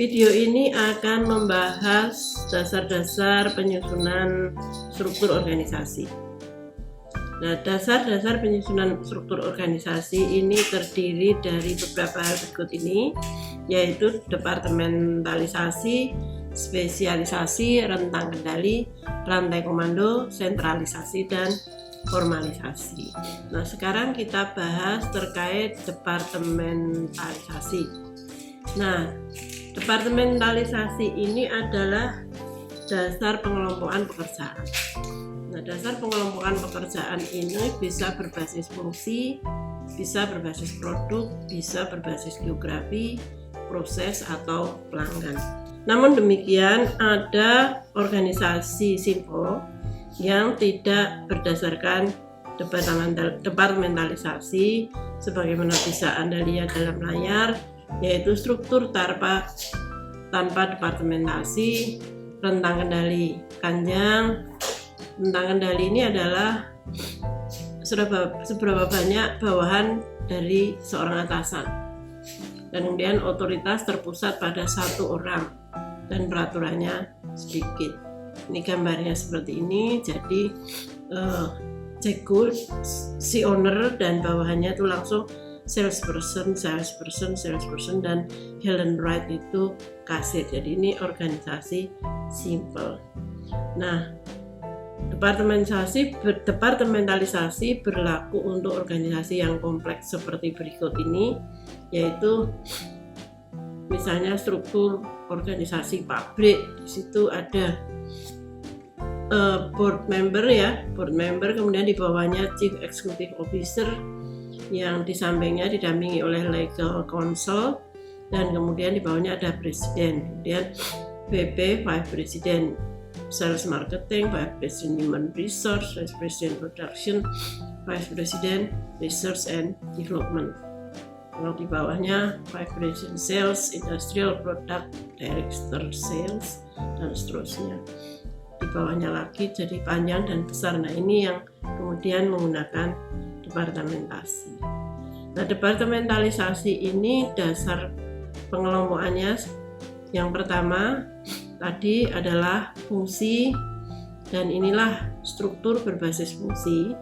Video ini akan membahas dasar-dasar penyusunan struktur organisasi. Nah, dasar-dasar penyusunan struktur organisasi ini terdiri dari beberapa hal berikut ini, yaitu departementalisasi, spesialisasi, rentang kendali, rantai komando, sentralisasi, dan formalisasi. Nah, sekarang kita bahas terkait departementalisasi. Nah, departementalisasi ini adalah dasar pengelompokan pekerjaan. Nah, dasar pengelompokan pekerjaan ini bisa berbasis fungsi, bisa berbasis produk, bisa berbasis geografi, proses, atau pelanggan. Namun demikian, ada organisasi simple yang tidak berdasarkan departementalisasi sebagaimana bisa Anda lihat dalam layar, yaitu struktur tanpa departementasi, rentang kendali panjang. Rentang kendali ini adalah seberapa banyak bawahan dari seorang atasan, dan kemudian otoritas terpusat pada satu orang dan peraturannya sedikit. Ini gambarnya seperti ini. Jadi Jack Gould si owner dan bawahannya itu langsung salesperson, dan Helen Wright itu kasir. Jadi ini organisasi simple. Nah, departementalisasi berlaku untuk organisasi yang kompleks seperti berikut ini, yaitu misalnya struktur organisasi pabrik. Di situ ada board member, kemudian di bawahnya chief executive officer, yang di sampingnya didampingi oleh legal counsel, dan kemudian di bawahnya ada presiden, kemudian VP, vice president sales marketing, vice president human resource, vice president production, vice president research and development. Kalau di bawahnya vice president sales, industrial product, director sales, dan seterusnya. Di bawahnya lagi jadi panjang dan besar. Nah, ini yang kemudian menggunakan departementasi. Nah, departementalisasi ini dasar pengelompokannya yang pertama tadi adalah fungsi, dan inilah struktur berbasis fungsi,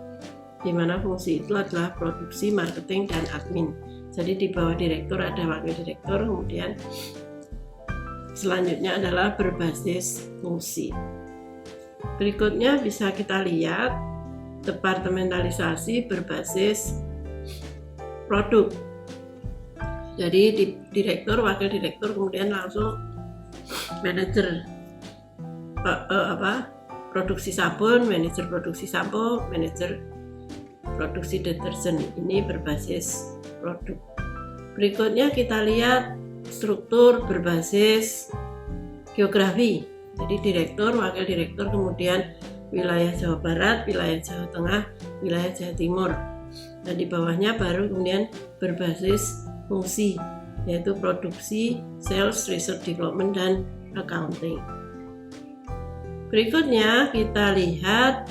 di mana fungsi itu adalah produksi, marketing, dan admin. Jadi di bawah direktur ada wakil direktur, kemudian selanjutnya adalah berbasis fungsi. Berikutnya bisa kita lihat departementalisasi berbasis produk. Jadi di direktur, wakil direktur, kemudian langsung manajer produksi sabun, manajer produksi sampo, manajer produksi deterjen. Ini berbasis produk. Berikutnya kita lihat struktur berbasis geografi. Jadi direktur, wakil direktur, kemudian wilayah Jawa Barat, wilayah Jawa Tengah, wilayah Jawa Timur. Dan di bawahnya baru kemudian berbasis fungsi, yaitu produksi, sales, research, development, dan accounting. Berikutnya kita lihat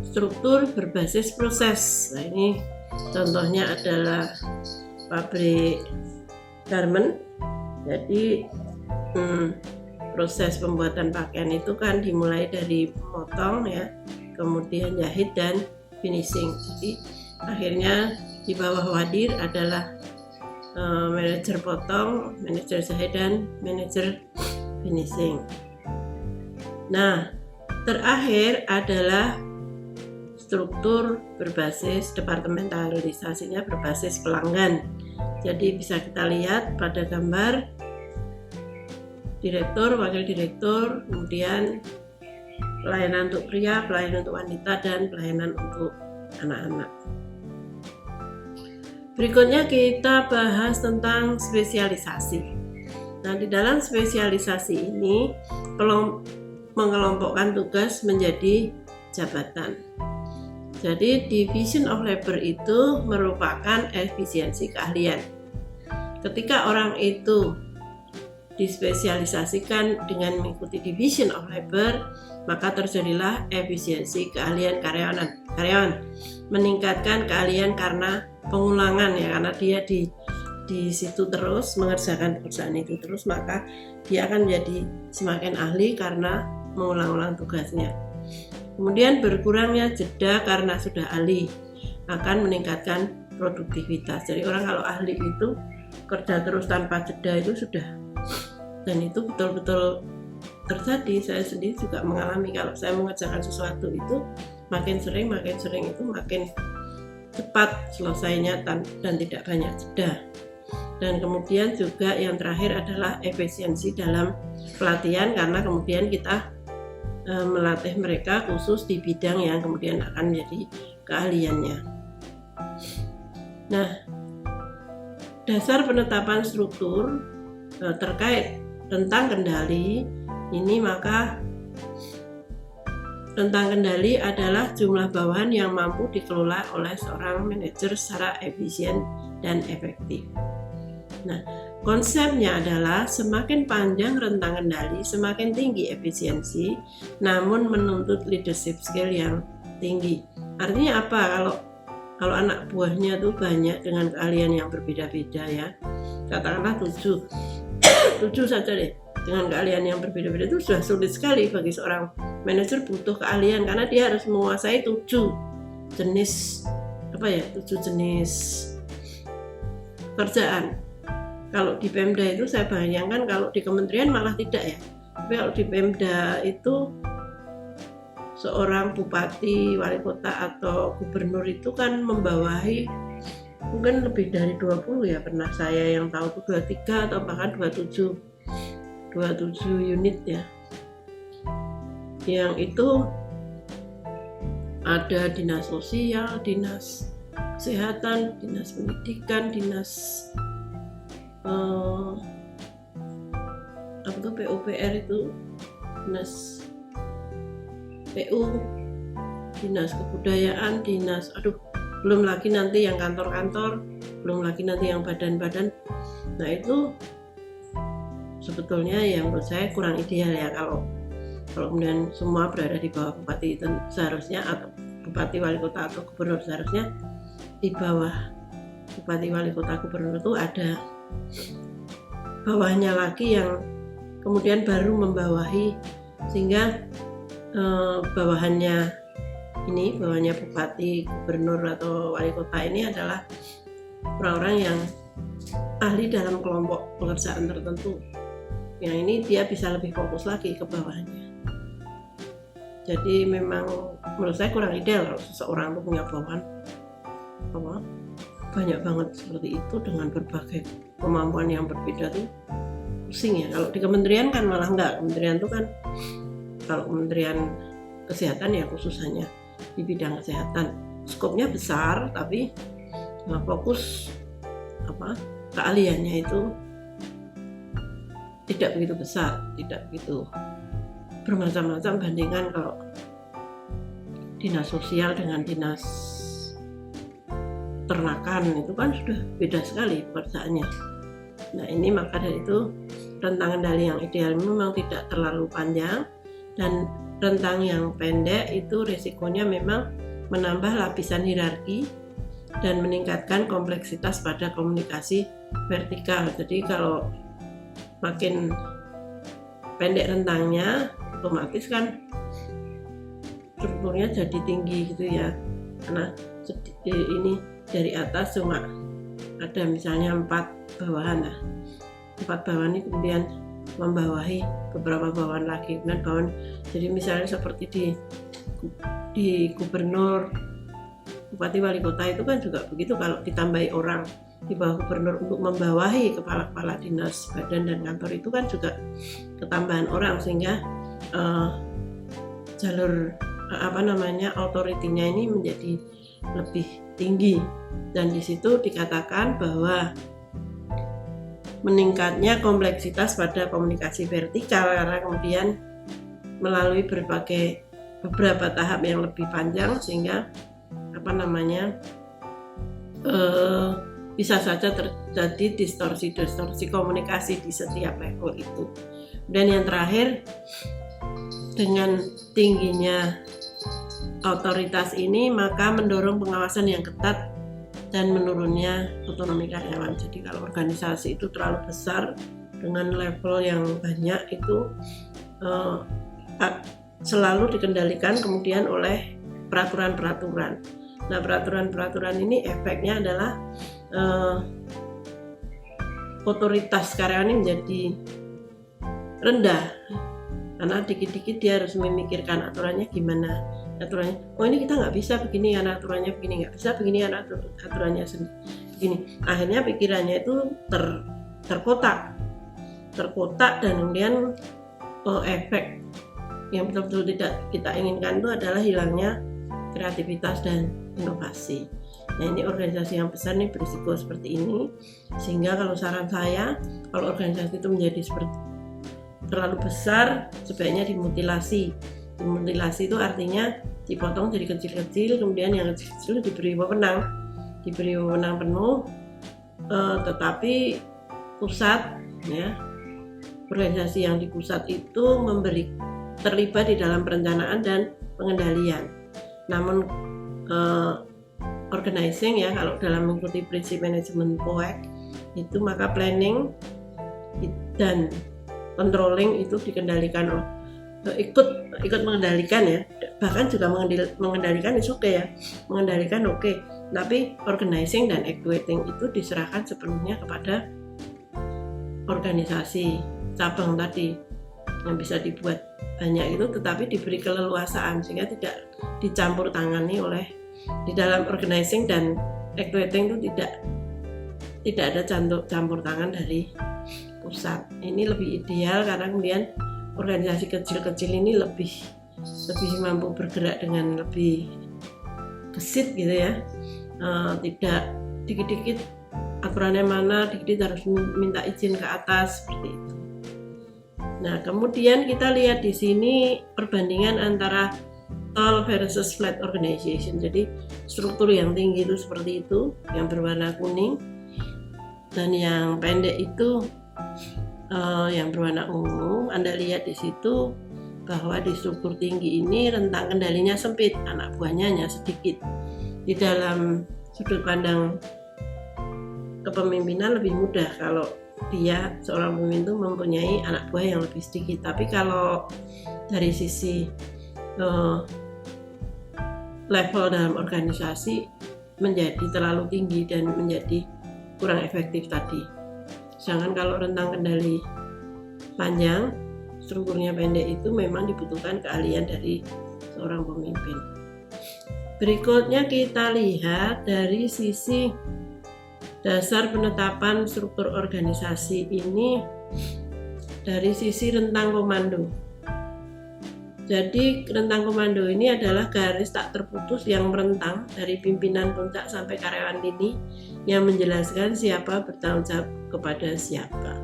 struktur berbasis proses. Nah, ini contohnya adalah pabrik garment. Jadi proses pembuatan pakaian itu kan dimulai dari memotong, kemudian jahit dan finishing. Jadi akhirnya di bawah wadir adalah manajer potong, manajer jahit, dan manajer finishing. Nah, terakhir adalah struktur berbasis departementalisasinya berbasis pelanggan. Jadi bisa kita lihat pada gambar direktur, wakil direktur, kemudian pelayanan untuk pria, pelayanan untuk wanita, dan pelayanan untuk anak-anak. Berikutnya kita bahas tentang spesialisasi. Nah, di dalam spesialisasi ini mengelompokkan tugas menjadi jabatan. Jadi division of labor itu merupakan efisiensi keahlian. Ketika orang itu dispesialisasikan dengan mengikuti division of labor, maka terjadilah efisiensi keahlian karyawan. Meningkatkan keahlian karena pengulangan, karena dia di situ terus, mengerjakan pekerjaan itu terus, maka dia akan menjadi semakin ahli karena mengulang-ulang tugasnya. Kemudian berkurangnya jeda karena sudah ahli akan meningkatkan produktivitas. Jadi orang kalau ahli itu kerja terus tanpa jeda itu sudah, dan itu betul-betul terjadi. Saya sendiri juga mengalami kalau saya mengerjakan sesuatu itu makin sering itu makin cepat selesainya dan tidak banyak jeda. Dan kemudian juga yang terakhir adalah efisiensi dalam pelatihan, karena kemudian kita melatih mereka khusus di bidang yang kemudian akan menjadi keahliannya. Nah, dasar penetapan struktur terkait rentang kendali ini, maka rentang kendali adalah jumlah bawahan yang mampu dikelola oleh seorang manajer secara efisien dan efektif. Nah, konsepnya adalah semakin panjang rentang kendali, semakin tinggi efisiensi, namun menuntut leadership skill yang tinggi. Artinya apa? Kalau anak buahnya tuh banyak dengan keahlian yang berbeda-beda ya, katakanlah 7 saja deh, dengan keahlian yang berbeda-beda itu sudah sulit sekali bagi seorang manajer. Butuh keahlian karena dia harus menguasai 7 jenis kerjaan. Kalau di Pemda itu saya bayangkan, kalau di kementerian malah tidak ya. Tapi kalau di Pemda itu seorang bupati, wali kota atau gubernur itu kan membawahi mungkin lebih dari 20 ya, pernah saya yang tahu itu 23 atau bahkan 27 unit ya. Yang itu ada dinas sosial, dinas kesehatan, dinas pendidikan, dinas PUPR itu, dinas PU, dinas kebudayaan, belum lagi nanti yang kantor-kantor, belum lagi nanti yang badan-badan. Nah itu sebetulnya yang menurut saya kurang ideal ya, kalau kemudian semua berada di bawah bupati. Itu seharusnya, atau bupati, wali kota atau gubernur, seharusnya di bawah bupati, wali kota, gubernur itu ada bawahnya lagi yang kemudian baru membawahi, sehingga bawahnya bupati, gubernur atau wali kota ini adalah orang-orang yang ahli dalam kelompok pekerjaan tertentu. Yang ini dia bisa lebih fokus lagi ke bawahnya. Jadi memang menurut saya kurang ideal kalau seseorang itu punya bawahan banyak banget seperti itu dengan berbagai kemampuan yang berbeda tuh pusing ya. Kalau di kementerian kan malah enggak. Kementerian itu kan, kalau kementerian kesehatan ya khusus hanya di bidang kesehatan, skopnya besar tapi fokus keahliannya itu tidak begitu besar, tidak begitu bermacam-macam. Bandingkan kalau dinas sosial dengan dinas ternakan, itu kan sudah beda sekali pekerjaannya. Nah ini maka dari itu rentang kendali yang ideal memang tidak terlalu panjang, dan rentang yang pendek itu risikonya memang menambah lapisan hierarki dan meningkatkan kompleksitas pada komunikasi vertikal. Jadi kalau makin pendek rentangnya, otomatis kan strukturnya jadi tinggi gitu ya, karena ini dari atas cuma ada misalnya 4 bawahan. Nah 4 bawahan ini kemudian membawahi beberapa bawahan lagi, kemudian bawahan. Jadi misalnya seperti di gubernur, bupati, wali kota itu kan juga begitu, kalau ditambahi orang di bawah gubernur untuk membawahi kepala-kepala dinas, badan dan kantor, itu kan juga ketambahan orang, sehingga jalur authority-nya ini menjadi lebih tinggi. Dan di situ dikatakan bahwa meningkatnya kompleksitas pada komunikasi vertikal karena kemudian melalui beberapa tahap yang lebih panjang, sehingga bisa saja terjadi distorsi komunikasi di setiap level itu. Dan yang terakhir, dengan tingginya otoritas ini maka mendorong pengawasan yang ketat dan menurunnya otonomi karyawan. Jadi kalau organisasi itu terlalu besar dengan level yang banyak itu selalu dikendalikan kemudian oleh peraturan-peraturan. Nah, peraturan-peraturan ini efeknya adalah otoritas karyawan ini menjadi rendah karena dikit-dikit dia harus memikirkan aturannya gimana. Aturannya, oh ini kita nggak bisa begini karena aturannya begini, nggak bisa begini karena aturannya begini. Akhirnya pikirannya itu terkotak dan kemudian efek yang betul-betul tidak kita inginkan itu adalah hilangnya kreativitas dan inovasi. Nah, ini organisasi yang besar nih berisiko seperti ini, sehingga kalau saran saya, kalau organisasi itu menjadi terlalu besar, sebaiknya dimutilasi. Dimutilasi itu artinya dipotong jadi kecil-kecil, kemudian yang kecil-kecil diberi wewenang penuh, tetapi pusat, ya, organisasi yang di pusat itu terlibat di dalam perencanaan dan pengendalian. Namun organizing, ya, kalau dalam mengikuti prinsip manajemen POEC itu maka planning dan controlling itu dikendalikan ikut mengendalikan, ya, bahkan juga mengendalikan is oke, ya, mengendalikan oke. Tapi organizing dan actuating itu diserahkan sepenuhnya kepada organisasi cabang tadi yang bisa dibuat banyak itu, tetapi diberi keleluasaan sehingga tidak dicampur tangani oleh di dalam organizing dan actuating itu tidak ada campur tangan dari pusat. Ini lebih ideal karena kemudian organisasi kecil-kecil ini lebih mampu bergerak dengan lebih gesit gitu, ya, tidak dikit-dikit aturannya mana, dikit-dikit harus minta izin ke atas seperti itu. Nah, kemudian kita lihat di sini perbandingan antara tall versus flat organization. Jadi struktur yang tinggi itu seperti itu, yang berwarna kuning, dan yang pendek itu yang berwarna ungu. Anda lihat di situ bahwa di struktur tinggi ini rentang kendalinya sempit, anak buahnya hanya sedikit. Di dalam sudut pandang kepemimpinan lebih mudah kalau dia seorang pemimpin itu mempunyai anak buah yang lebih sedikit. Tapi kalau dari sisi level dalam organisasi menjadi terlalu tinggi dan menjadi kurang efektif tadi. Sedangkan kalau rentang kendali panjang, strukturnya pendek, itu memang dibutuhkan keahlian dari seorang pemimpin. Berikutnya kita lihat dari sisi dasar penetapan struktur organisasi ini dari sisi rentang komando. Jadi rentang komando ini adalah garis tak terputus yang merentang dari pimpinan puncak sampai karyawan lini yang menjelaskan siapa bertanggung jawab kepada siapa.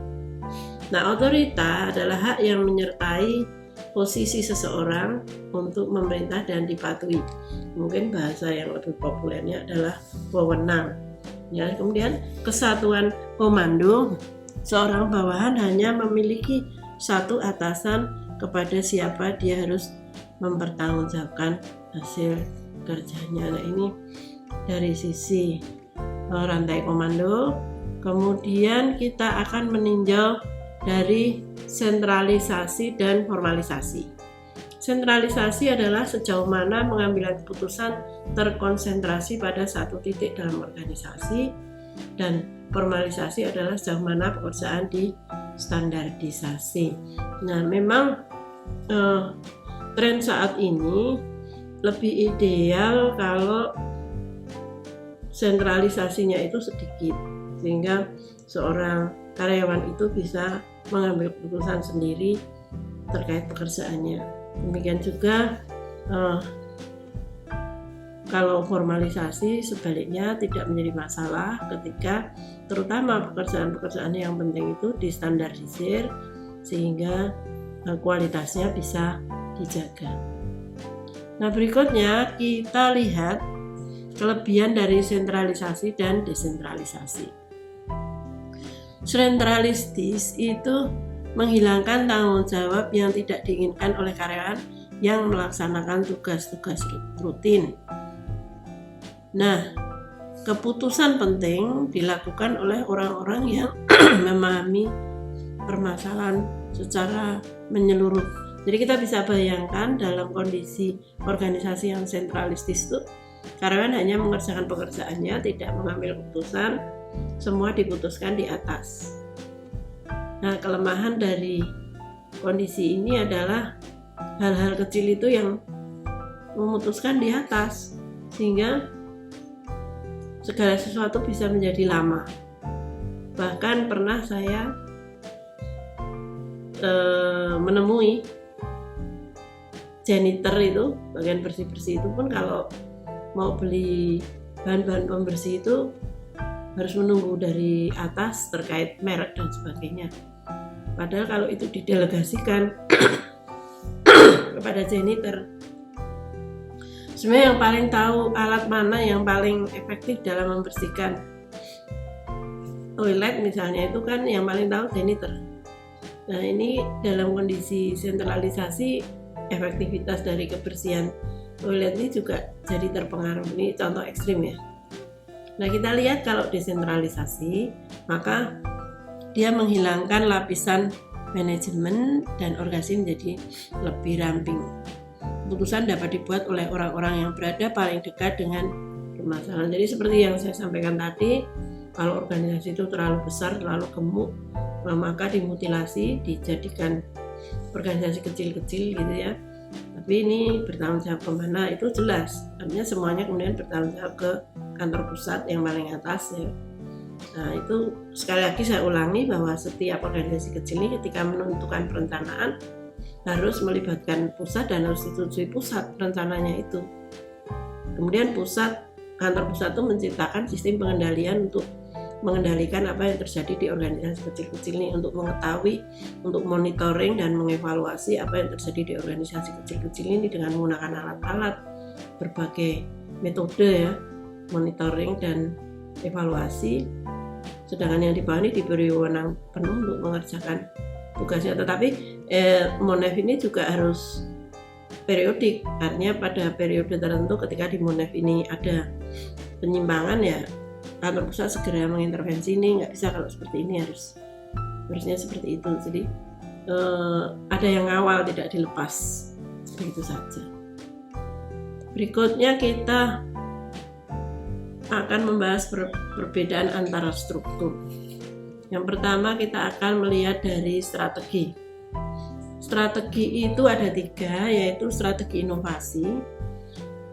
Nah, otorita adalah hak yang menyertai posisi seseorang untuk memerintah dan dipatuhi. Mungkin bahasa yang lebih populernya adalah wewenang. Ya, kemudian kesatuan komando, seorang bawahan hanya memiliki satu atasan kepada siapa dia harus mempertanggungjawabkan hasil kerjanya. Nah, ini dari sisi rantai komando. Kemudian kita akan meninjau dari sentralisasi dan formalisasi. Sentralisasi adalah sejauh mana pengambilan keputusan terkonsentrasi pada satu titik dalam organisasi, dan formalisasi adalah sejauh mana pekerjaan standarisasi. Nah, memang tren saat ini lebih ideal kalau sentralisasinya itu sedikit, sehingga seorang karyawan itu bisa mengambil keputusan sendiri terkait pekerjaannya. Demikian juga kalau formalisasi sebaliknya tidak menjadi masalah ketika terutama pekerjaan-pekerjaan yang penting itu distandarisir sehingga kualitasnya bisa dijaga. Nah, berikutnya kita lihat kelebihan dari sentralisasi dan desentralisasi. Sentralistis itu menghilangkan tanggung jawab yang tidak diinginkan oleh karyawan yang melaksanakan tugas-tugas rutin. Nah, keputusan penting dilakukan oleh orang-orang yang memahami permasalahan secara menyeluruh. Jadi kita bisa bayangkan dalam kondisi organisasi yang sentralistis itu karyawan hanya mengerjakan pekerjaannya, tidak mengambil keputusan, semua diputuskan di atas. Nah, kelemahan dari kondisi ini adalah hal-hal kecil itu yang memutuskan di atas, sehingga segala sesuatu bisa menjadi lama. Bahkan pernah saya menemui janitor itu, bagian bersih-bersih itu pun kalau mau beli bahan-bahan pembersih itu harus menunggu dari atas terkait merek dan sebagainya. Padahal kalau itu didelegasikan kepada janitor, sebenarnya yang paling tahu alat mana yang paling efektif dalam membersihkan toilet misalnya, itu kan yang paling tahu janitor. Nah, ini dalam kondisi sentralisasi, efektivitas dari kebersihan toilet ini juga jadi terpengaruh. Ini contoh ekstrim ya. Nah, kita lihat kalau desentralisasi, maka dia menghilangkan lapisan manajemen dan organisasi menjadi lebih ramping. Keputusan dapat dibuat oleh orang-orang yang berada paling dekat dengan permasalahan. Jadi seperti yang saya sampaikan tadi, kalau organisasi itu terlalu besar, terlalu gemuk, maka dimutilasi, dijadikan organisasi kecil-kecil gitu ya. Tapi ini bertanggung jawab kemana, itu jelas. Artinya semuanya kemudian bertanggung jawab ke kantor pusat yang paling atas ya. Nah, itu sekali lagi saya ulangi bahwa setiap organisasi kecil ini ketika menentukan perencanaan harus melibatkan pusat dan harus disetujui pusat rencananya itu. Kemudian kantor pusat itu menciptakan sistem pengendalian untuk mengendalikan apa yang terjadi di organisasi kecil-kecil ini, untuk mengetahui, untuk monitoring dan mengevaluasi apa yang terjadi di organisasi kecil-kecil ini dengan menggunakan alat-alat berbagai metode ya, monitoring dan evaluasi. Sedangkan yang di bawah ini diberi wewenang penuh untuk mengerjakan tugasnya. Tetapi Monef ini juga harus periodik, artinya pada periode tertentu ketika di Monef ini ada penyimpangan ya kantor pusat segera mengintervensi. Ini nggak bisa kalau seperti ini, harusnya seperti itu. Jadi ada yang ngawal, tidak dilepas begitu saja. Berikutnya kita akan membahas perbedaan antara struktur. Yang pertama kita akan melihat dari strategi. Strategi itu ada 3, yaitu strategi inovasi,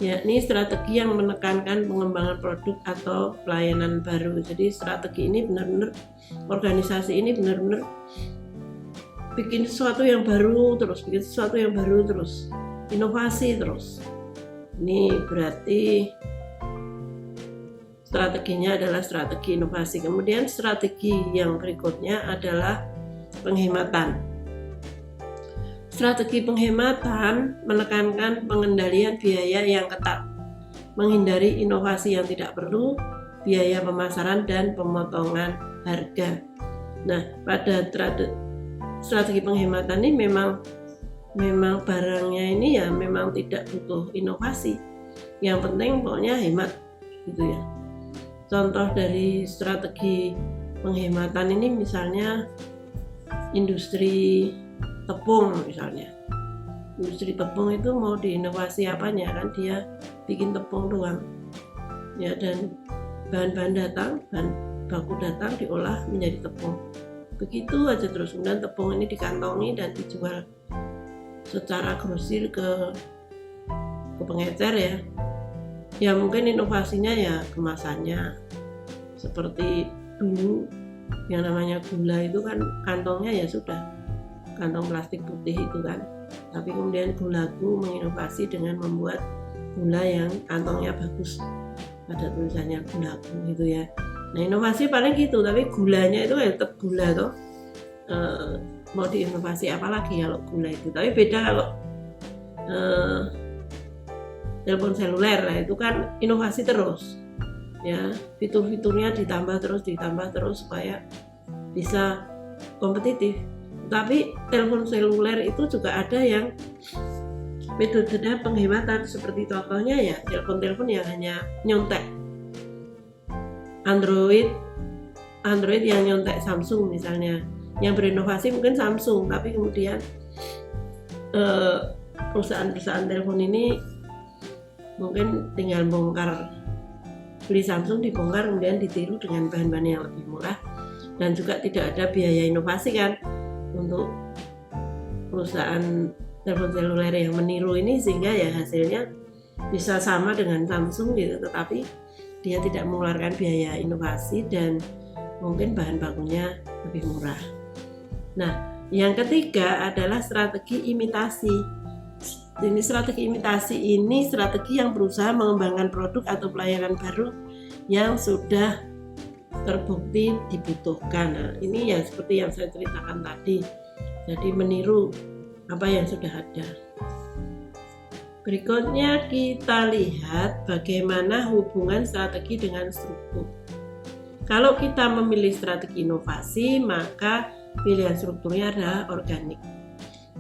yakni strategi yang menekankan pengembangan produk atau pelayanan baru. Jadi strategi ini benar-benar, organisasi ini benar-benar bikin sesuatu yang baru terus, inovasi terus. Ini berarti strateginya adalah strategi inovasi. Kemudian strategi yang berikutnya adalah penghematan. Strategi penghematan menekankan pengendalian biaya yang ketat, menghindari inovasi yang tidak perlu, biaya pemasaran dan pemotongan harga. Nah, pada strategi penghematan ini memang barangnya ini ya memang tidak butuh inovasi. Yang penting pokoknya hemat gitu ya. Contoh dari strategi penghematan ini misalnya industri tepung misalnya. Industri tepung itu mau diinovasi apanya, kan dia bikin tepung doang. Ya, dan bahan-bahan baku datang diolah menjadi tepung. Begitu aja terus. Kemudian tepung ini dikantongi dan dijual secara grosir ke pengecer ya. Ya mungkin inovasinya ya kemasannya. Seperti dulu yang namanya gula itu kan kantongnya ya sudah kantong plastik putih itu kan, tapi kemudian Gulaku menginovasi dengan membuat gula yang kantongnya bagus, ada tulisannya Gulaku gitu ya. Nah, inovasi paling gitu, tapi gulanya itu ya tetap gula toh. Mau diinovasi apa lagi kalau gula itu. Tapi beda kalau telepon seluler, nah itu kan inovasi terus ya, fitur-fiturnya ditambah terus supaya bisa kompetitif. Tapi telepon seluler itu juga ada yang metodenya penghematan, seperti contohnya ya telepon yang hanya nyontek. Android yang nyontek Samsung misalnya, yang berinovasi mungkin Samsung, tapi kemudian perusahaan-perusahaan telepon ini mungkin tinggal bongkar, beli Samsung dibongkar kemudian ditiru dengan bahan-bahan yang lebih murah, dan juga tidak ada biaya inovasi kan untuk perusahaan telepon seluler yang meniru ini, sehingga ya hasilnya bisa sama dengan Samsung gitu, tetapi dia tidak mengeluarkan biaya inovasi dan mungkin bahan bakunya lebih murah. Nah, yang ketiga adalah strategi imitasi. Ini strategi imitasi ini strategi yang berusaha mengembangkan produk atau pelayanan baru yang sudah terbukti dibutuhkan. Nah, ini ya seperti yang saya ceritakan tadi. Jadi meniru apa yang sudah ada. Berikutnya kita lihat bagaimana hubungan strategi dengan struktur. Kalau kita memilih strategi inovasi, maka pilihan strukturnya adalah organik.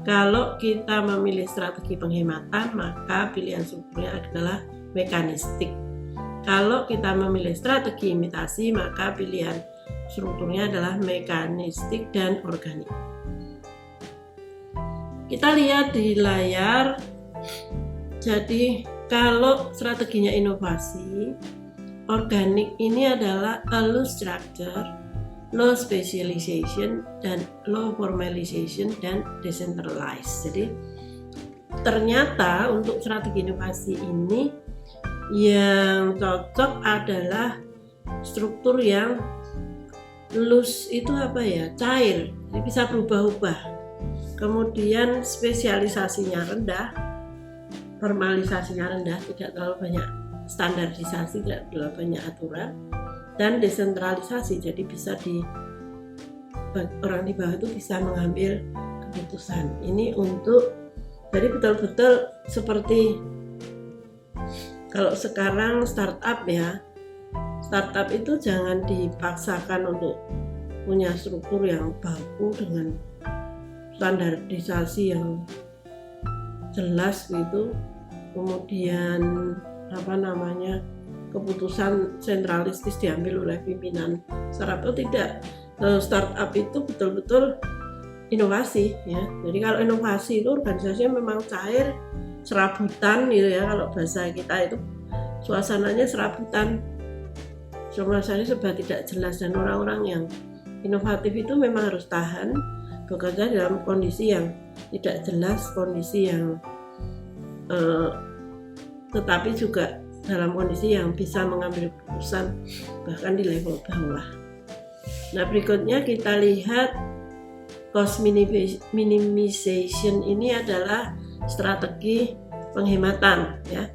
Kalau kita memilih strategi penghematan, maka pilihan strukturnya adalah mekanistik. Kalau kita memilih strategi imitasi, maka pilihan strukturnya adalah mekanistik dan organik. Kita lihat di layar. Jadi kalau strateginya inovasi, organik ini adalah a loose structure, low specialization, dan low formalization, dan decentralized. Jadi ternyata untuk strategi inovasi ini yang cocok adalah struktur yang loose, itu apa ya, cair, jadi bisa berubah-ubah. Kemudian spesialisasinya rendah, formalisasinya rendah, tidak terlalu banyak standarisasi, tidak terlalu banyak aturan, dan desentralisasi, jadi bisa orang di bawah itu bisa mengambil keputusan. Ini untuk, jadi betul-betul seperti kalau sekarang startup ya, startup itu jangan dipaksakan untuk punya struktur yang baku dengan standarisasi yang jelas gitu, kemudian keputusan sentralistis diambil oleh pimpinan startup. Itu tidak. Startup itu betul-betul inovasi ya. Jadi kalau inovasi itu organisasinya memang cair, serabutan gitu ya, kalau bahasa kita itu suasananya serabutan, suasananya serba tidak jelas, dan orang-orang yang inovatif itu memang harus tahan bekerja dalam kondisi yang tidak jelas, kondisi yang tetapi juga dalam kondisi yang bisa mengambil keputusan bahkan di level bawah. Nah, berikutnya kita lihat cost minimization. Ini adalah strategi penghematan ya.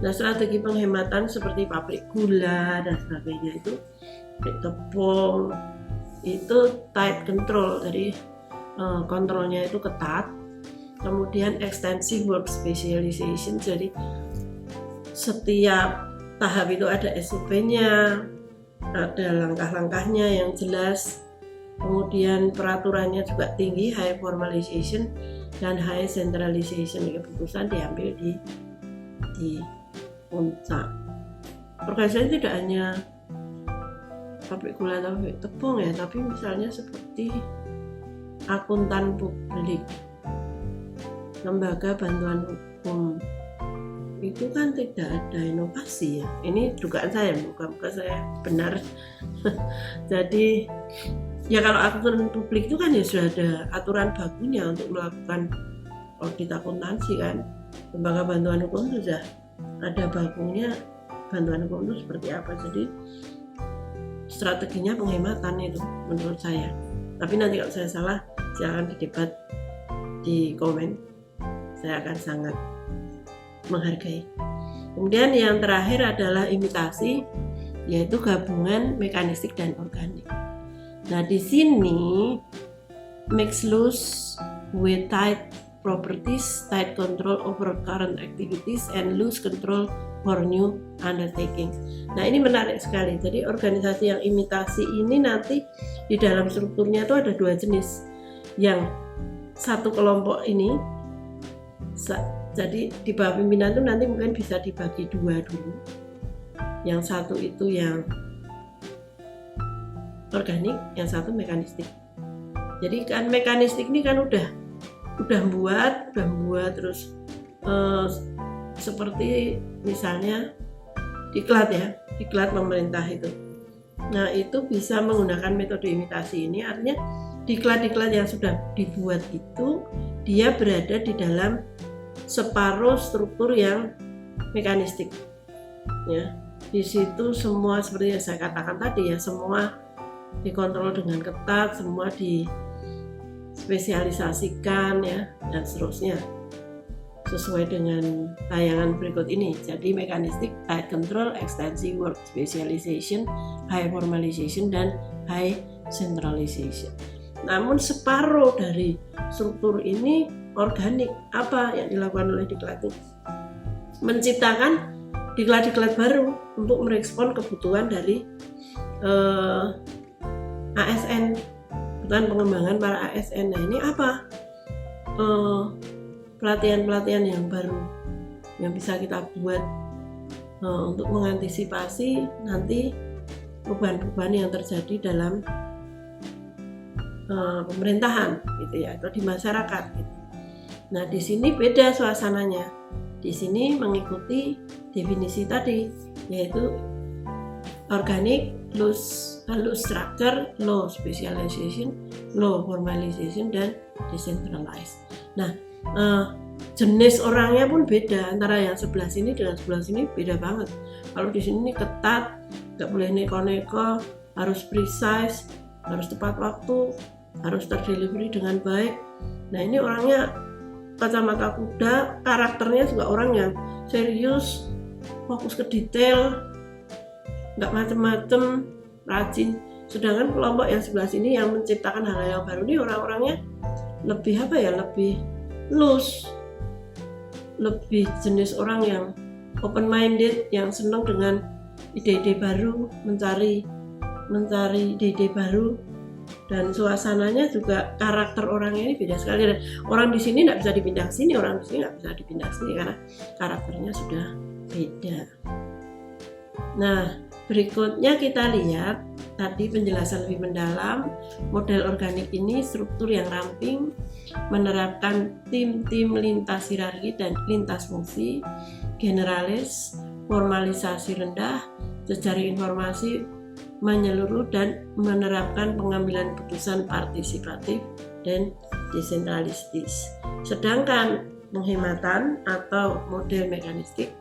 Nah, strategi penghematan seperti pabrik gula dan sebagainya itu, tepung itu tight control, jadi kontrolnya itu ketat. Kemudian extensive work specialization, jadi setiap tahap itu ada SOP-nya, ada langkah-langkahnya yang jelas. Kemudian peraturannya juga tinggi, high formalization dan high centralization, keputusan diambil di puncak. Organisasi tidak hanya pabrik gula atau pabrik tepung ya, tapi misalnya seperti akuntan publik, lembaga bantuan hukum, itu kan tidak ada inovasi ya. Ini dugaan saya, bukan saya benar. Jadi ya kalau akuntan publik itu kan ya sudah ada aturan bakunya untuk melakukan audit akuntansi kan. Lembaga bantuan hukum itu sudah ada bakunya, bantuan hukum itu seperti apa. Jadi strateginya penghematan itu menurut saya. Tapi nanti kalau saya salah, silakan didebat di komen. Saya akan sangat menghargai. Kemudian yang terakhir adalah imitasi, yaitu gabungan mekanistik dan organik. Nah, di sini mix loose with tight properties, tight control over current activities, and loose control for new undertakings. Nah, ini menarik sekali. Jadi organisasi yang imitasi ini nanti di dalam strukturnya itu ada dua jenis. Yang satu kelompok ini, jadi di bawah pimpinan itu nanti mungkin bisa dibagi dua dulu. Yang satu itu yang organik, yang satu mekanistik. Jadi kan mekanistik ini kan udah buat terus seperti misalnya diklat pemerintah itu. Nah, itu bisa menggunakan metode imitasi ini, artinya diklat yang sudah dibuat itu dia berada di dalam separuh struktur yang mekanistik. Ya, di situ semua seperti yang saya katakan tadi ya, semua dikontrol dengan ketat, semua dispesialisasikan ya, dan seterusnya sesuai dengan tayangan berikut ini. Jadi mekanistik, tight control, extensive work specialization, high formalization, dan high centralization. Namun separuh dari struktur ini organik. Apa yang dilakukan oleh diklat? Menciptakan diklat baru untuk merespon kebutuhan dari ASN, kebutuhan pengembangan para ASN. Nah, ini apa? Pelatihan-pelatihan yang baru yang bisa kita buat untuk mengantisipasi nanti perubahan-perubahan yang terjadi dalam pemerintahan gitu ya, atau di masyarakat gitu. Nah, di sini beda suasananya. Di sini mengikuti definisi tadi, yaitu organic, loose structure, low specialization, low formalization, dan decentralized. Nah, jenis orangnya pun beda, antara yang sebelah sini dengan sebelah sini beda banget. Kalau di sini ketat, nggak boleh neko-neko, harus precise, harus tepat waktu, harus terdelivery dengan baik. Nah, ini orangnya kacamata kuda, karakternya juga orang yang serius, fokus ke detail, nggak macem-macem, rajin. Sedangkan kelompok yang sebelah sini yang menciptakan hal yang baru ini orang-orangnya lebih lebih loose, lebih jenis orang yang open minded, yang senang dengan ide-ide baru, mencari ide-ide baru, dan suasananya juga, karakter orangnya ini beda sekali. Dan orang di sini nggak bisa dipindah ke sini, orang di sini nggak bisa dipindah ke sini karena karakternya sudah beda. Nah, berikutnya kita lihat tadi penjelasan lebih mendalam. Model organik ini struktur yang ramping, menerapkan tim-tim lintas hierarki dan lintas fungsi, generalis, formalisasi rendah, jejaring informasi menyeluruh, dan menerapkan pengambilan keputusan partisipatif dan desentralistis. Sedangkan penghematan atau model mekanistik,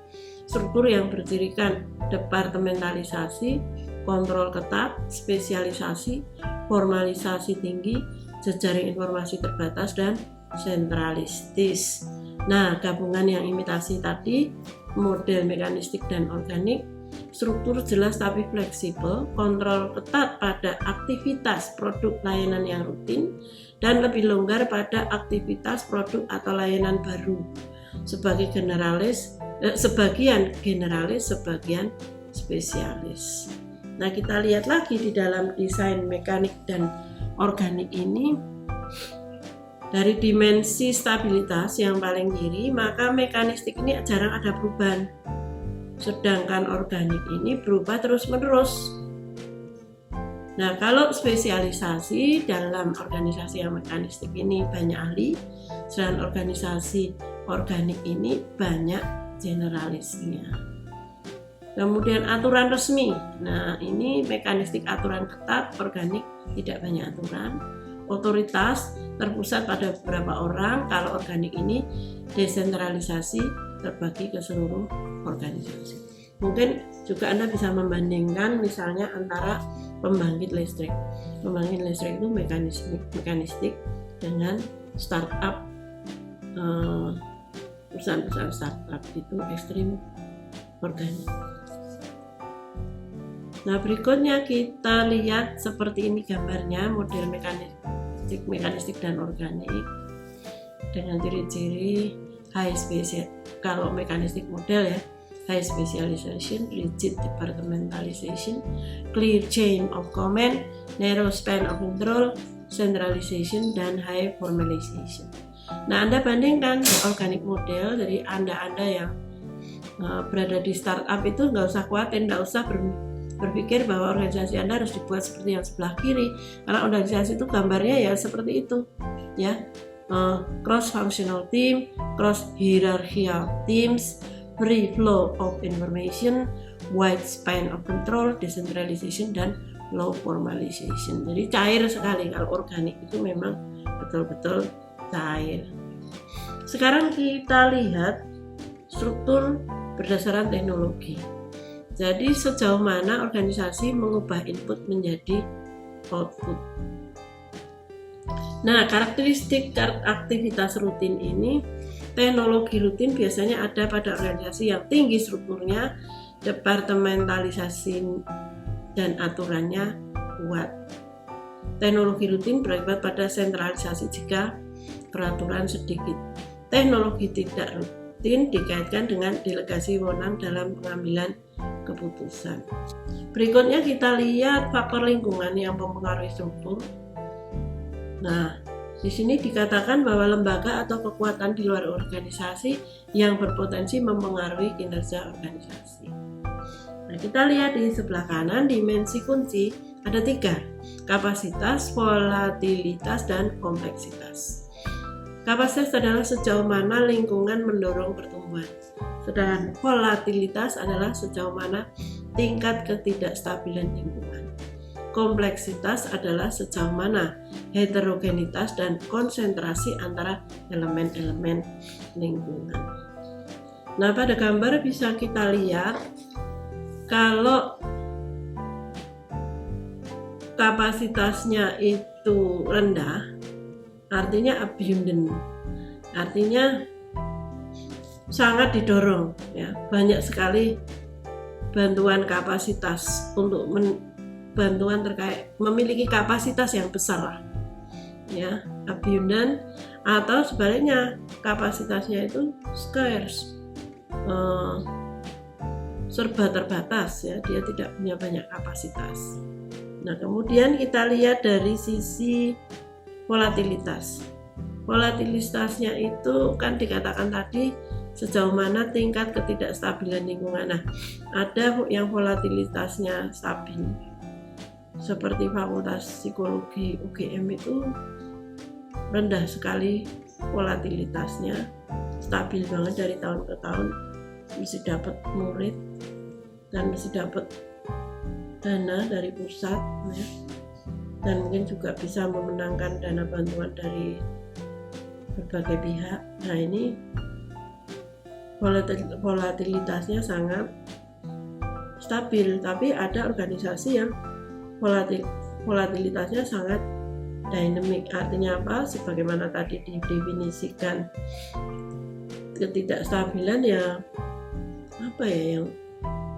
struktur yang bercirikan departementalisasi, kontrol ketat, spesialisasi, formalisasi tinggi, jejaring informasi terbatas, dan sentralistis. Nah, gabungan yang imitasi tadi, model mekanistik dan organik, struktur jelas tapi fleksibel, kontrol ketat pada aktivitas produk layanan yang rutin, dan lebih longgar pada aktivitas produk atau layanan baru. Sebagian generalis, sebagian spesialis. Nah, kita lihat lagi di dalam desain mekanik dan organik ini, dari dimensi stabilitas yang paling kiri, maka mekanistik ini jarang ada perubahan, sedangkan organik ini berubah terus-menerus. Nah, kalau spesialisasi dalam organisasi yang mekanistik ini banyak ahli, sedangkan organisasi organik ini banyak generalisnya. Kemudian aturan resmi. Nah, ini mekanistik aturan ketat, organik tidak banyak aturan. Otoritas terpusat pada beberapa orang, kalau organik ini desentralisasi, terbagi ke seluruh organisasi. Mungkin juga Anda bisa membandingkan misalnya antara pembangkit listrik. Pembangkit listrik itu mekanistik dengan startup, perusahaan-perusahaan startup itu ekstrim organik. Nah, berikutnya kita lihat seperti ini gambarnya, model mekanistik dan organik dengan ciri-ciri high special. Kalau mekanistik model ya, high specialization, rigid departmentalization, clear chain of command, narrow span of control, centralization, dan high formalization. Nah, Anda bandingkan organic model, jadi Anda yang berada di startup itu nggak usah khawatir, nggak usah berpikir bahwa organisasi Anda harus dibuat seperti yang sebelah kiri, karena organisasi itu gambarnya ya seperti itu ya, cross functional team, cross hierarchical teams, free flow of information, wide span of control, decentralization, dan low formalization. Jadi cair sekali. Kalau organik itu memang betul-betul cair. Sekarang kita lihat struktur berdasarkan teknologi. Jadi sejauh mana organisasi mengubah input menjadi output. Nah, karakteristik aktivitas rutin ini, teknologi rutin biasanya ada pada organisasi yang tinggi strukturnya, departementalisasi dan aturannya kuat. Teknologi rutin berakibat pada sentralisasi jika peraturan sedikit. Teknologi tidak rutin dikaitkan dengan delegasi wewenang dalam pengambilan keputusan. Berikutnya kita lihat faktor lingkungan yang mempengaruhi struktur. Nah, di sini dikatakan bahwa lembaga atau kekuatan di luar organisasi yang berpotensi mempengaruhi kinerja organisasi. Nah, kita lihat di sebelah kanan, dimensi kunci ada 3, kapasitas, volatilitas, dan kompleksitas. Kapasitas adalah sejauh mana lingkungan mendorong pertumbuhan, sedangkan volatilitas adalah sejauh mana tingkat ketidakstabilan lingkungan. Kompleksitas adalah sejauh mana heterogenitas dan konsentrasi antara elemen-elemen lingkungan. Nah, pada gambar bisa kita lihat kalau kapasitasnya itu rendah, artinya abundant, artinya sangat didorong ya, banyak sekali bantuan kapasitas untuk bantuan terkait memiliki kapasitas yang besar lah ya, abundant. Atau sebaliknya kapasitasnya itu scarce, serba terbatas ya, dia tidak punya banyak kapasitas. Nah, kemudian kita lihat dari sisi volatilitas. Volatilitasnya itu kan dikatakan tadi sejauh mana tingkat ketidakstabilan lingkungan. Nah, ada yang volatilitasnya stabil, seperti Fakultas Psikologi UGM itu rendah sekali volatilitasnya, stabil banget dari tahun ke tahun, mesti dapat murid dan mesti dapat dana dari pusat ya, dan mungkin juga bisa memenangkan dana bantuan dari berbagai pihak. Nah, ini volatilitasnya sangat stabil, tapi ada organisasi yang volatilitasnya sangat dynamic. Artinya apa? Sebagaimana tadi didefinisikan, ketidakstabilan ya apa ya, yang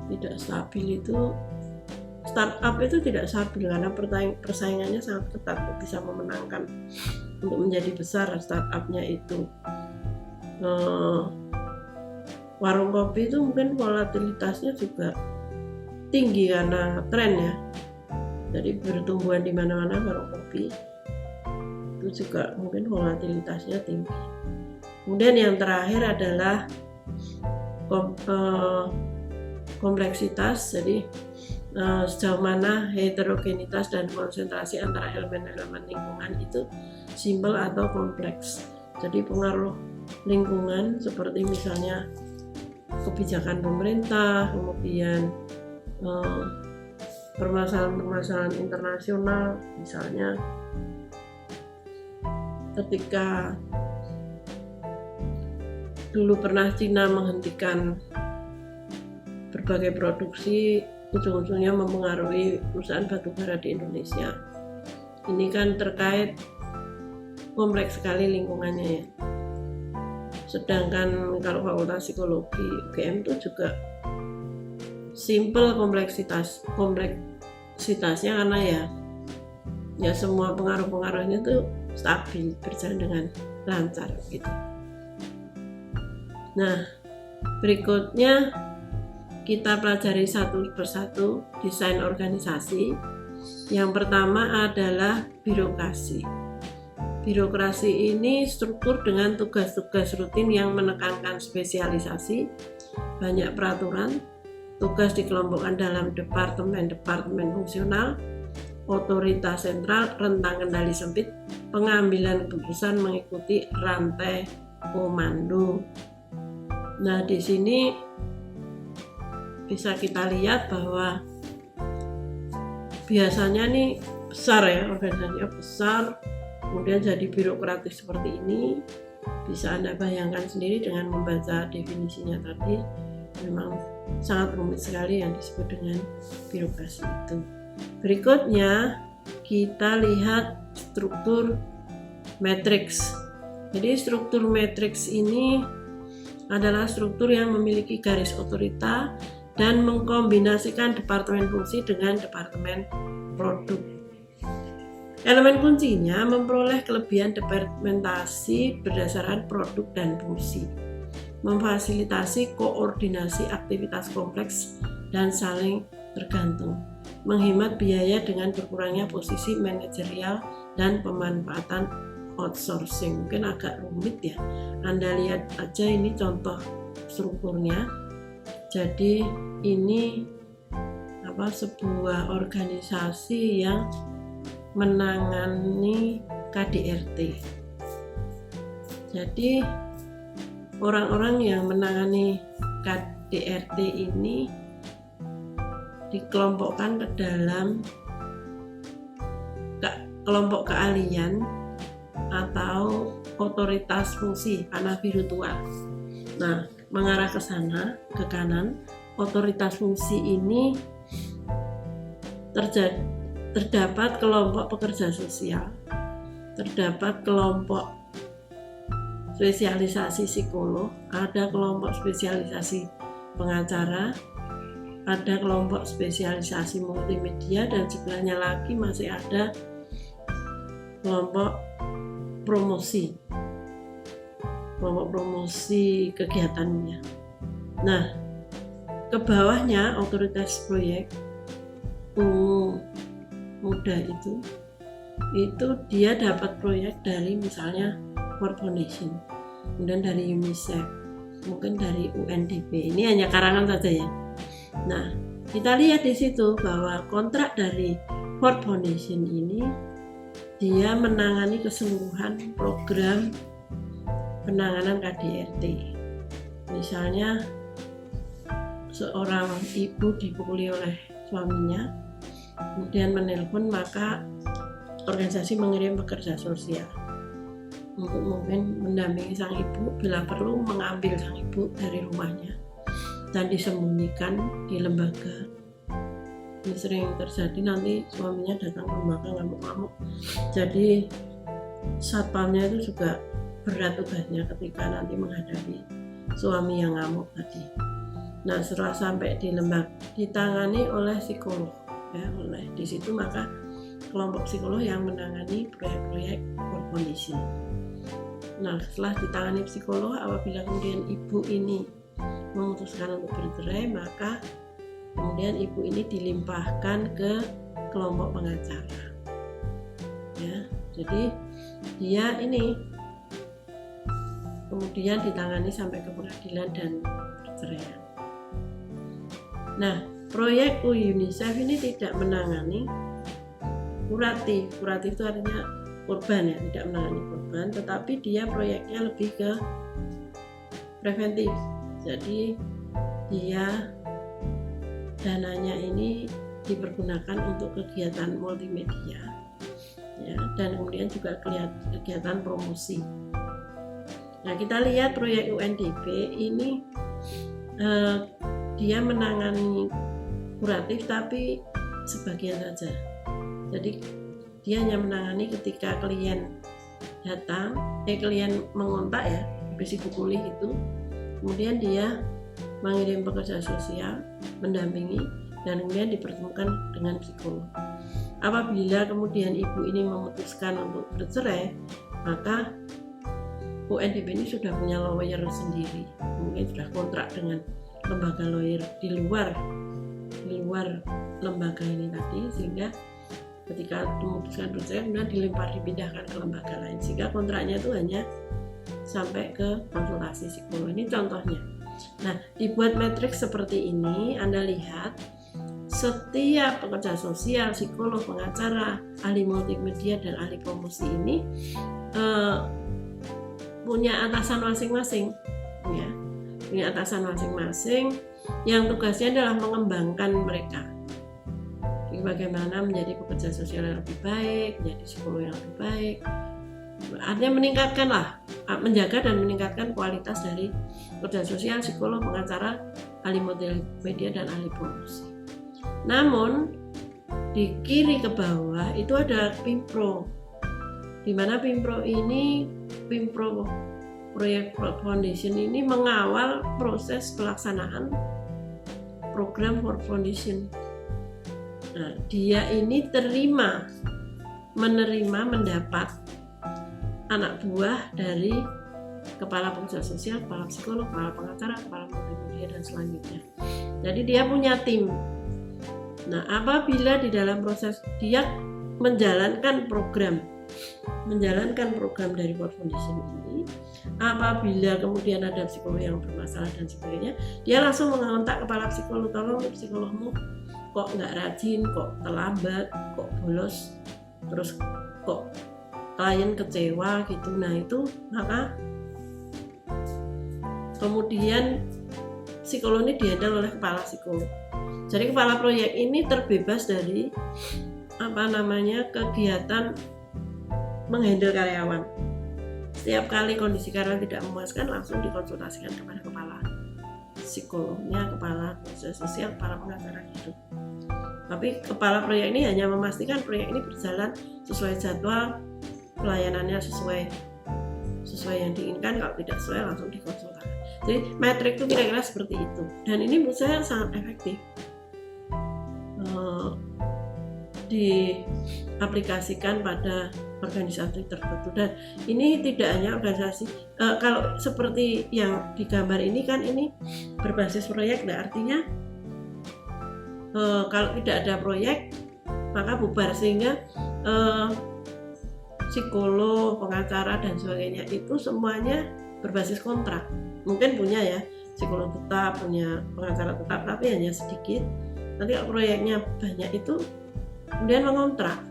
tidak stabil itu, startup itu tidak stabil karena persaingannya sangat ketat untuk bisa memenangkan untuk menjadi besar startupnya itu. Warung kopi itu mungkin volatilitasnya juga tinggi karena tren ya, jadi bertumbuhan di mana-mana warung kopi itu juga mungkin volatilitasnya tinggi. Kemudian yang terakhir adalah kompleksitas, jadi sejauh mana heterogenitas dan konsentrasi antara elemen-elemen lingkungan itu simpel atau kompleks. Jadi pengaruh lingkungan seperti misalnya kebijakan pemerintah, kemudian permasalahan-permasalahan internasional, misalnya ketika dulu pernah Cina menghentikan berbagai produksi, ujung-ujungnya mempengaruhi perusahaan batubara di Indonesia. Ini kan terkait kompleks sekali lingkungannya ya. Sedangkan kalau Fakultas Psikologi UGM itu juga simple kompleksitasnya karena ya semua pengaruh-pengaruhnya itu stabil, berjalan dengan lancar gitu. Nah, berikutnya kita pelajari satu persatu desain organisasi. Yang pertama adalah birokrasi. Birokrasi ini struktur dengan tugas-tugas rutin yang menekankan spesialisasi, banyak peraturan, tugas dikelompokkan dalam departemen-departemen fungsional, otoritas sentral, rentang kendali sempit, pengambilan keputusan mengikuti rantai komando. Nah, di sini bisa kita lihat bahwa biasanya nih besar ya, organisasinya besar, kemudian jadi birokratis seperti ini. Bisa Anda bayangkan sendiri dengan membaca definisinya tadi, memang sangat rumit sekali yang disebut dengan birokrasi itu. Berikutnya kita lihat struktur matriks. Jadi struktur matriks ini adalah struktur yang memiliki garis otorita dan mengkombinasikan departemen fungsi dengan departemen produk. Elemen kuncinya memperoleh kelebihan departementasi berdasarkan produk dan fungsi, memfasilitasi koordinasi aktivitas kompleks dan saling tergantung, menghemat biaya dengan berkurangnya posisi manajerial dan pemanfaatan outsourcing. Mungkin agak rumit ya, Anda lihat aja ini contoh strukturnya. Jadi ini sebuah organisasi yang menangani KDRT. Jadi orang-orang yang menangani KDRT ini dikelompokkan ke dalam kelompok keahlian atau otoritas fungsi panah biru tua. Nah, mengarah ke sana, ke kanan, otoritas fungsi ini terdapat kelompok pekerja sosial, terdapat kelompok spesialisasi psikolog, ada kelompok spesialisasi pengacara, ada kelompok spesialisasi multimedia, dan sebelahnya lagi masih ada kelompok promosi kegiatannya. Nah, ke bawahnya otoritas proyek ungu muda itu dia dapat proyek dari misalnya World Foundation, kemudian dari UNICEF, mungkin dari UNDP. Ini hanya karangan saja ya. Nah, kita lihat di situ bahwa kontrak dari World Foundation ini dia menangani keseluruhan program penanganan KDRT. Misalnya seorang ibu dipukuli oleh suaminya, kemudian menelpon, maka organisasi mengirim pekerja sosial untuk mungkin mendampingi sang ibu, bila perlu mengambil sang ibu dari rumahnya dan disembunyikan di lembaga. Ini sering terjadi, nanti suaminya datang ke lembaga ngamuk-ngamuk, jadi satpamnya itu juga berat tugasnya ketika nanti menghadapi suami yang ngamuk tadi. Nah, setelah sampai di lembaga ditangani oleh psikolog ya, di situ maka kelompok psikolog yang menangani proyek-proyek World Foundation. Nah, setelah ditangani psikolog, apabila kemudian ibu ini memutuskan untuk bercerai, maka kemudian ibu ini dilimpahkan ke kelompok pengacara ya. Jadi dia ini kemudian ditangani sampai ke pengadilan dan perceraian. Nah, proyek UNICEF ini tidak menangani kuratif itu artinya korban ya, tidak menangani korban, tetapi dia proyeknya lebih ke preventif. Jadi dia dananya ini dipergunakan untuk kegiatan multimedia ya, dan kemudian juga kegiatan promosi. Nah, kita lihat proyek UNDP ini dia menangani kuratif tapi sebagian saja. Jadi dia hanya menangani ketika klien datang, klien mengontak ya, habis dipukuli itu, kemudian dia mengirim pekerja sosial, mendampingi, dan kemudian dipertemukan dengan psikolog. Apabila kemudian ibu ini memutuskan untuk bercerai, maka UNDP ini sudah punya lawyer sendiri, mungkin sudah kontrak dengan lembaga lawyer di luar lembaga ini tadi, sehingga ketika memutuskan bercerai kemudian dipindahkan ke lembaga lain, sehingga kontraknya itu hanya sampai ke konsultasi psikolog. Ini contohnya. Nah, dibuat matriks seperti ini, Anda lihat setiap pekerja sosial, psikolog, pengacara, ahli multimedia, dan ahli promosi ini punya atasan masing-masing, ya, punya atasan masing-masing yang tugasnya adalah mengembangkan mereka. Jadi bagaimana menjadi pekerja sosial yang lebih baik, menjadi psikolog yang lebih baik. Artinya menjaga dan meningkatkan kualitas dari pekerja sosial, psikolog, pengacara, ahli multimedia, dan ahli promosi. Namun di kiri ke bawah itu ada Pimpro, di mana Pimpro Project Foundation ini mengawal proses pelaksanaan program Work Foundation. Nah, dia ini mendapat anak buah dari kepala pekerja sosial, kepala psikolog, kepala pengacara, kepala multimedia, dan selanjutnya. Jadi dia punya tim. Nah, apabila di dalam proses dia menjalankan program dari World Foundation ini, apabila kemudian ada psikolog yang bermasalah dan sebagainya, dia langsung mengontak kepala psikolog, tolong psikologmu kok nggak rajin, kok terlambat, kok bolos, terus kok klien kecewa gitu. Nah itu maka kemudian psikolog ini dihandle oleh kepala psikolog. Jadi kepala proyek ini terbebas dari kegiatan menghandle karyawan. Setiap kali kondisi karyawan tidak memuaskan, langsung dikonsultasikan kepada kepala psikolognya, kepala sosial, kepala pengacara gitu. Tapi kepala proyek ini hanya memastikan proyek ini berjalan sesuai jadwal, pelayanannya sesuai yang diinginkan. Kalau tidak sesuai, langsung dikonsultasikan. Jadi metrik itu kira-kira seperti itu. Dan ini menurut saya sangat efektif diaplikasikan pada organisasi tertentu. Dan ini tidak hanya organisasi, kalau seperti yang digambar ini kan ini berbasis proyek, nah artinya kalau tidak ada proyek maka bubar, sehingga psikolog, pengacara, dan sebagainya itu semuanya berbasis kontrak. Mungkin punya ya psikolog tetap, punya pengacara tetap, tapi hanya sedikit. Nanti kalau proyeknya banyak itu kemudian mengontrak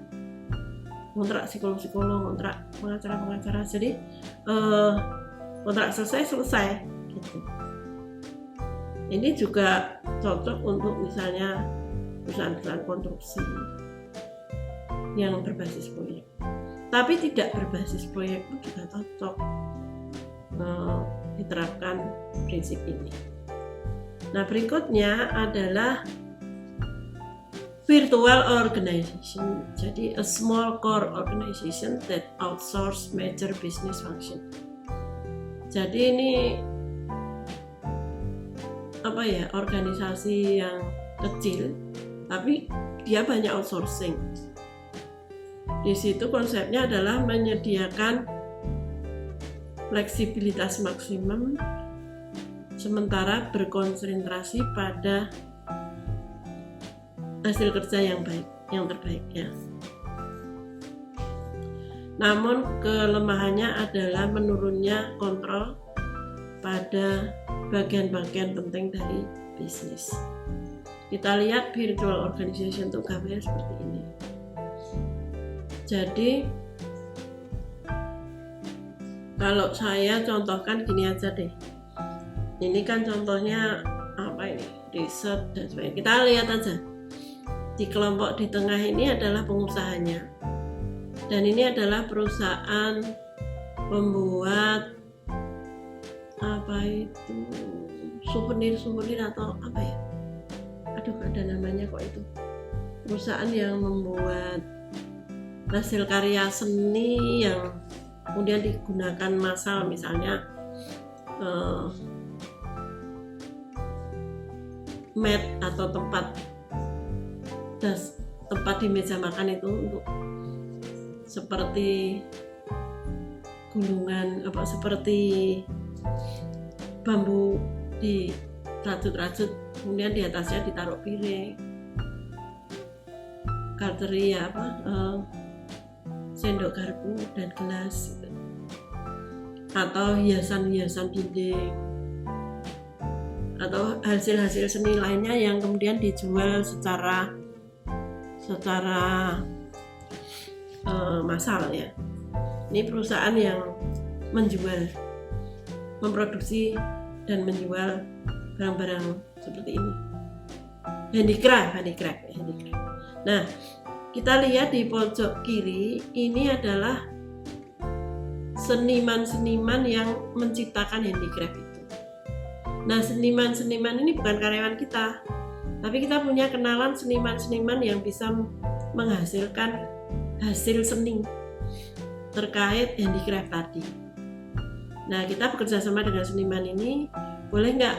psikolog, kontrak pengacara. Jadi kontrak selesai gitu. Ini juga cocok untuk misalnya perusahaan konstruksi yang berbasis proyek. Tapi tidak berbasis proyek pun juga cocok diterapkan prinsip ini. Nah, berikutnya adalah virtual organization. Jadi a small core organization that outsource major business function. Jadi ini organisasi yang kecil tapi dia banyak outsourcing. Di situ konsepnya adalah menyediakan fleksibilitas maksimum sementara berkonsentrasi pada hasil kerja yang terbaik ya. Namun kelemahannya adalah menurunnya kontrol pada bagian-bagian penting dari bisnis. Kita lihat virtual organization itu gambarnya seperti ini. Jadi kalau saya contohkan gini aja deh. Ini kan contohnya riset dan sebagainya. Kita lihat aja. Di kelompok di tengah ini adalah pengusahanya, dan ini adalah perusahaan pembuat souvenir atau ada namanya kok itu, perusahaan yang membuat hasil karya seni yang kemudian digunakan massal, misalnya mat atau tempat di meja makan itu untuk seperti gulungan seperti bambu dirajut-rajut, kemudian di atasnya ditaruh piring, cutlery sendok garpu dan gelas gitu. Atau hiasan-hiasan dinding atau hasil-hasil seni lainnya yang kemudian dijual secara massal ya. Ini perusahaan yang memproduksi dan menjual barang-barang seperti ini, handicraft. Nah, kita lihat di pojok kiri ini adalah seniman-seniman yang menciptakan handicraft itu. Nah, seniman-seniman ini bukan karyawan kita, tapi kita punya kenalan seniman-seniman yang bisa menghasilkan hasil seni terkait handicraft tadi. Nah, kita bekerja sama dengan seniman ini, boleh nggak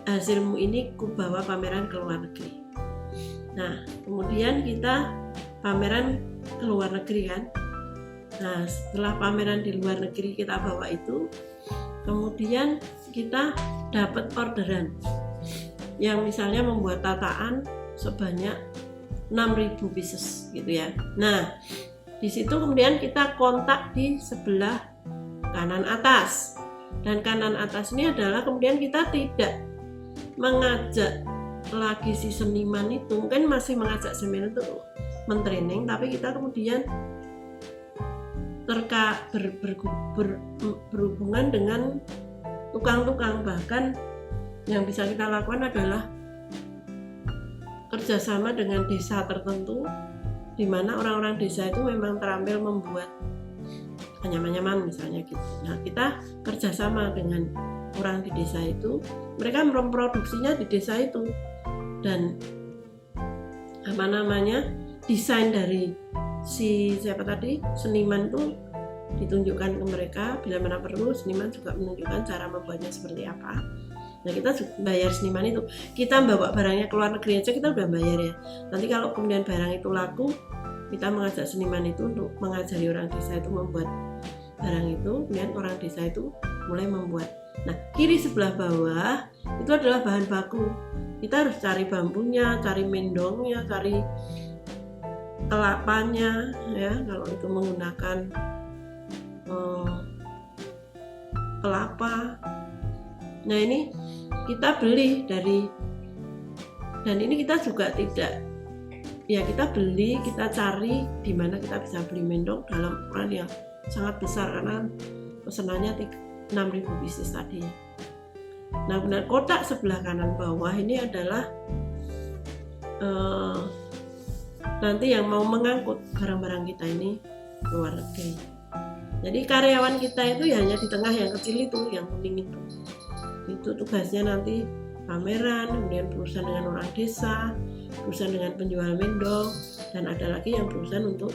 hasilmu ini ku bawa pameran ke luar negeri. Nah, kemudian kita pameran ke luar negeri kan. Nah, setelah pameran di luar negeri kita bawa itu, kemudian kita dapat orderan yang misalnya membuat tataan sebanyak 6.000 pieces gitu ya. Nah, di situ kemudian kita kontak di sebelah kanan atas, dan kanan atas ini adalah kemudian kita tidak mengajak lagi si seniman itu, mungkin masih mengajak seniman itu mentraining, tapi kita kemudian berhubungan dengan tukang-tukang. Bahkan yang bisa kita lakukan adalah kerjasama dengan desa tertentu, di mana orang-orang desa itu memang terampil membuat anyaman-anyaman misalnya gitu. Nah, kita kerjasama dengan orang di desa itu, mereka memproduksinya di desa itu, dan desain dari si seniman itu ditunjukkan ke mereka. Bila mana perlu, seniman juga menunjukkan cara membuatnya seperti apa. Nah, kita bayar seniman itu. Kita bawa barangnya ke luar negeri aja kita udah bayar ya. Nanti kalau kemudian barang itu laku, kita mengajak seniman itu untuk mengajari orang desa itu membuat barang itu, kemudian orang desa itu mulai membuat. Nah, kiri sebelah bawah itu adalah bahan baku. Kita harus cari bambunya, cari mendongnya, cari kelapanya ya, kalau itu menggunakan kelapa. Nah, ini kita beli dan ini kita juga tidak ya, kita beli, kita cari di mana kita bisa beli mendong dalam ukuran yang sangat besar, karena pesanannya 6.000 pieces tadi ya. Nah, benar, kotak sebelah kanan bawah ini adalah nanti yang mau mengangkut barang-barang kita ini ke luar negeri. Jadi karyawan kita itu ya hanya di tengah yang kecil itu, yang kuning itu tugasnya nanti pameran, kemudian berurusan dengan orang desa, berurusan dengan penjual mendong, dan ada lagi yang berurusan untuk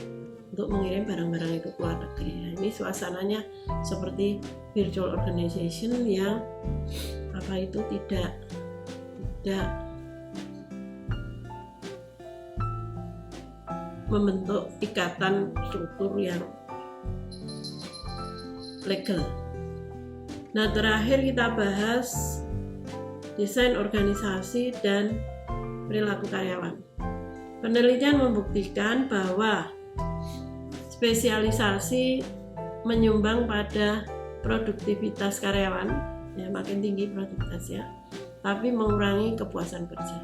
mengirim barang-barang itu ke luar negeri. Nah, ini suasananya seperti virtual organization yang tidak membentuk ikatan struktur yang legal. Nah, terakhir kita bahas desain organisasi dan perilaku karyawan. Penelitian membuktikan bahwa spesialisasi menyumbang pada produktivitas karyawan, ya makin tinggi produktivitasnya, tapi mengurangi kepuasan kerja.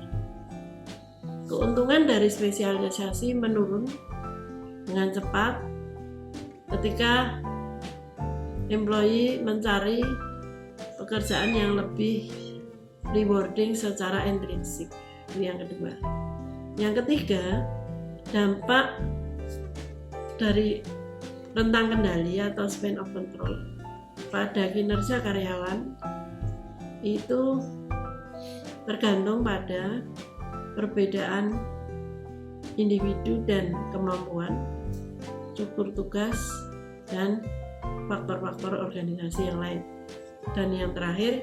Keuntungan dari spesialisasi menurun dengan cepat ketika employee mencari pekerjaan yang lebih rewarding secara intrinsik. Itu yang kedua. Yang ketiga, dampak dari rentang kendali atau span of control pada kinerja karyawan itu tergantung pada perbedaan individu dan kemampuan, struktur tugas, dan faktor-faktor organisasi yang lain. Dan yang terakhir,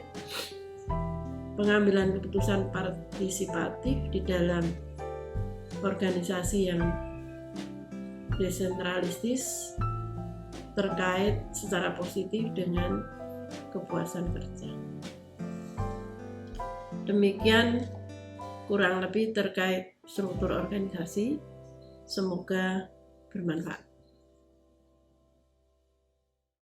pengambilan keputusan partisipatif di dalam organisasi yang desentralistis terkait secara positif dengan kepuasan kerja. Demikian kurang lebih terkait struktur organisasi. Semoga bermanfaat.